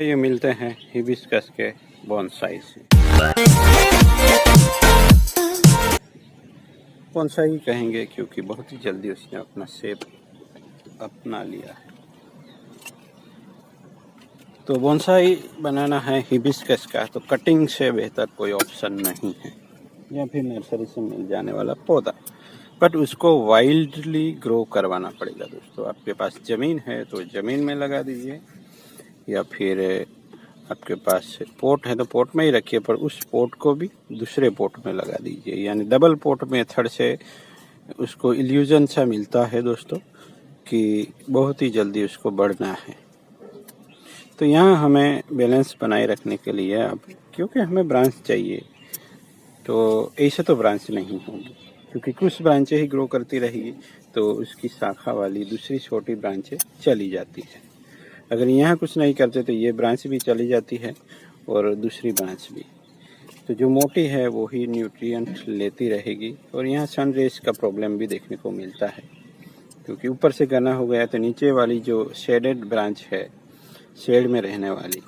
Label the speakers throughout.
Speaker 1: ये मिलते हैं हिबिस्कस के बोनसाई से। बोनसाई कहेंगे क्योंकि बहुत ही जल्दी उसने अपना शेप अपना लिया है। तो बोनसाई बनाना है हिबिस्कस का तो कटिंग से बेहतर कोई ऑप्शन नहीं है, या फिर नर्सरी से मिल जाने वाला पौधा, बट उसको वाइल्डली ग्रो करवाना पड़ेगा दोस्तों। आपके पास ज़मीन है तो ज़मीन में लगा दीजिए, या फिर आपके पास पोट है तो पोट में ही रखिए, पर उस पोट को भी दूसरे पोट में लगा दीजिए। यानी डबल पोट मेथड से उसको इल्यूजन सा मिलता है दोस्तों कि बहुत ही जल्दी उसको बढ़ना है। तो यहाँ हमें बैलेंस बनाए रखने के लिए अब, क्योंकि हमें ब्रांच चाहिए, तो ऐसे तो ब्रांच नहीं होगी, क्योंकि कुछ ब्रांचें ही ग्रो करती रहेगी तो उसकी शाखा वाली दूसरी छोटी ब्रांचें चली जाती है। अगर यहाँ कुछ नहीं करते तो ये ब्रांच भी चली जाती है और दूसरी ब्रांच भी। तो जो मोटी है वो ही न्यूट्रिएंट लेती रहेगी। और यहाँ सन रेज का प्रॉब्लम भी देखने को मिलता है, क्योंकि ऊपर से घना हो गया तो नीचे वाली जो शेडेड ब्रांच है, शेड में रहने वाली,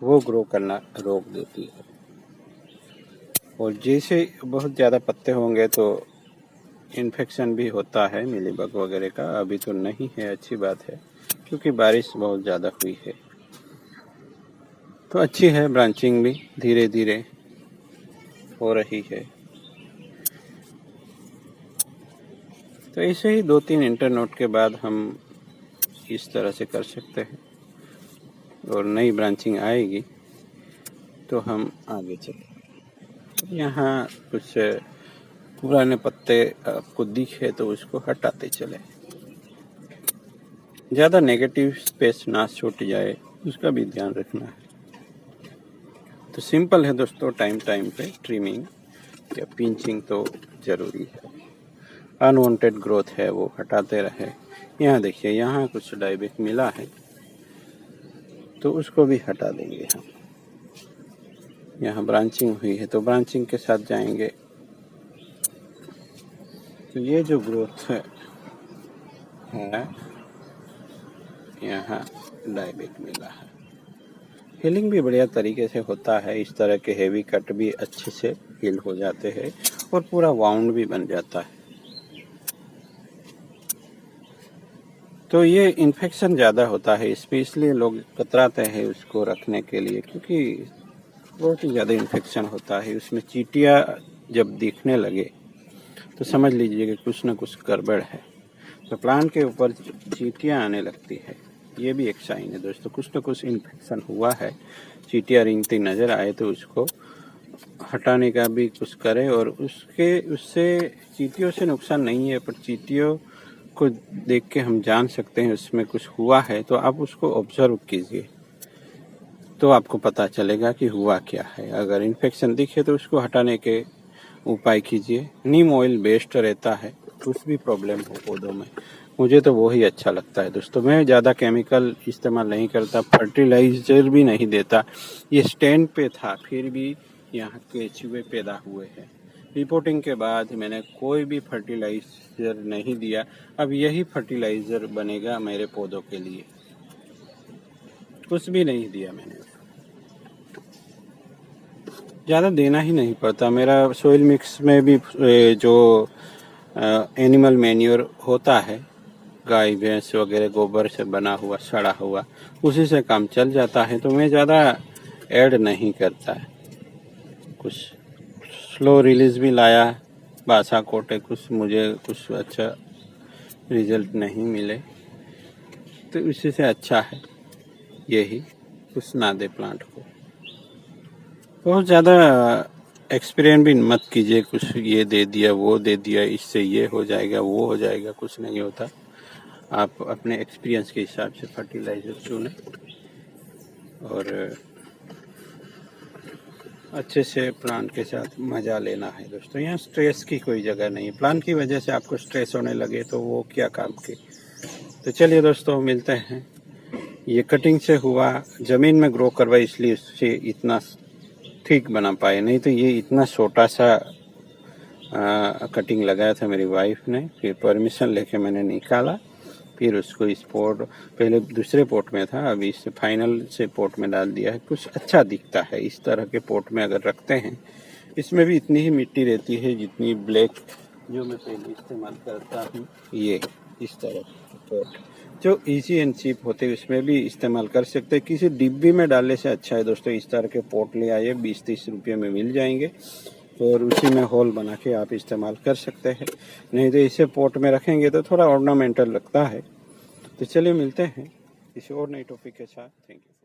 Speaker 1: वो ग्रो करना रोक देती है। और जैसे बहुत ज़्यादा पत्ते होंगे तो इन्फेक्शन भी होता है मिलीबग वगैरह का। अभी तो नहीं है, अच्छी बात है, क्योंकि बारिश बहुत ज़्यादा हुई है। तो अच्छी है, ब्रांचिंग भी धीरे धीरे हो रही है। तो ऐसे ही 2-3 इंटरनोट के बाद हम इस तरह से कर सकते हैं, और नई ब्रांचिंग आएगी तो हम आगे चलें। यहाँ कुछ पुराने पत्ते आपको दिखे तो उसको हटाते चले, ज़्यादा नेगेटिव स्पेस ना छूट जाए उसका भी ध्यान रखना है। तो सिंपल है दोस्तों, टाइम टाइम पे ट्रिमिंग या पिंचिंग तो ज़रूरी है। अनवांटेड ग्रोथ है वो हटाते रहे। यहाँ देखिए, यहाँ कुछ डायबैक मिला है तो उसको भी हटा देंगे हम। यहाँ ब्रांचिंग हुई है तो ब्रांचिंग के साथ जाएंगे। तो ये जो ग्रोथ है यहाँ डायबैक मिला है। हीलिंग भी बढ़िया तरीके से होता है। इस तरह के हेवी कट भी अच्छे से हील हो जाते हैं और पूरा वाउंड भी बन जाता है। तो ये इन्फेक्शन ज़्यादा होता है, इसलिए लोग कतराते हैं उसको रखने के लिए, क्योंकि बहुत ही ज़्यादा इन्फेक्शन होता है। उसमें चींटियाँ जब दिखने लगे तो समझ लीजिए कि कुछ न कुछ गड़बड़ है। तो प्लांट के ऊपर चींटियाँ आने लगती है, ये भी एक साइन है दोस्तों, कुछ न कुछ इन्फेक्शन हुआ है। चींटियाँ रेंगती नज़र आए तो उसको हटाने का भी कुछ करें। और उससे चींटियों से नुकसान नहीं है, पर चींटियों को देख के हम जान सकते हैं उसमें कुछ हुआ है। तो आप उसको ऑब्जर्व कीजिए तो आपको पता चलेगा कि हुआ क्या है। अगर इन्फेक्शन दिखे तो उसको हटाने के उपाय कीजिए। नीम ऑयल बेस्ट रहता है, कुछ भी प्रॉब्लम हो पौधों में, मुझे तो वो ही अच्छा लगता है दोस्तों। मैं ज़्यादा केमिकल इस्तेमाल नहीं करता, फर्टिलाइज़र भी नहीं देता। ये स्टैंड पे था फिर भी यहाँ केचुए पैदा हुए हैं। रिपोर्टिंग के बाद मैंने कोई भी फर्टिलाइज़र नहीं दिया। अब यही फर्टिलाइज़र बनेगा मेरे पौधों के लिए, कुछ भी नहीं दिया मैंने। ज़्यादा देना ही नहीं पड़ता। मेरा सोइल मिक्स में भी जो एनिमल मैन्योर होता है, गाय भैंस वगैरह गोबर से बना हुआ सड़ा हुआ, उसी से काम चल जाता है। तो मैं ज़्यादा ऐड नहीं करता है। कुछ स्लो रिलीज भी लाया बासा कोटे, मुझे कुछ अच्छा रिजल्ट नहीं मिले, तो इसी से अच्छा है यही, कुछ ना दे प्लांट को। बहुत ज़्यादा एक्सपेरिमेंट भी मत कीजिए, कुछ ये दे दिया वो दे दिया, इससे ये हो जाएगा वो हो जाएगा, कुछ नहीं होता। आप अपने एक्सपीरियंस के हिसाब से फर्टिलाइज़र चुनें और अच्छे से प्लांट के साथ मज़ा लेना है दोस्तों। यहाँ स्ट्रेस की कोई जगह नहीं। प्लांट की वजह से आपको स्ट्रेस होने लगे तो वो क्या काम की। तो चलिए दोस्तों, मिलते हैं। ये कटिंग से हुआ, ज़मीन में ग्रो करवाई इसलिए उससे इतना ठीक बना पाए, नहीं तो ये इतना छोटा सा कटिंग लगाया था मेरी वाइफ ने, फिर परमिशन लेके मैंने निकाला फिर उसको इस पोट, पहले दूसरे पोट में था, अभी इस फाइनल से पोट में डाल दिया है। कुछ अच्छा दिखता है इस तरह के पोट में अगर रखते हैं। इसमें भी इतनी ही मिट्टी रहती है जितनी ब्लैक जो मैं पहले इस्तेमाल करता हूँ। ये इस तरह के पोट जो इजी एंड चीप होते हैं उसमें भी इस्तेमाल कर सकते हैं। किसी डिब्बी में डालने से अच्छा है दोस्तों, इस तरह के पोट ले आइए, 20-30 रुपये में मिल जाएंगे और उसी में होल बना के आप इस्तेमाल कर सकते हैं। नहीं तो इसे पोट में रखेंगे तो थोड़ा ऑर्नामेंटल लगता है। तो चलिए मिलते हैं किसी और नई टॉपिक के साथ। Thank you.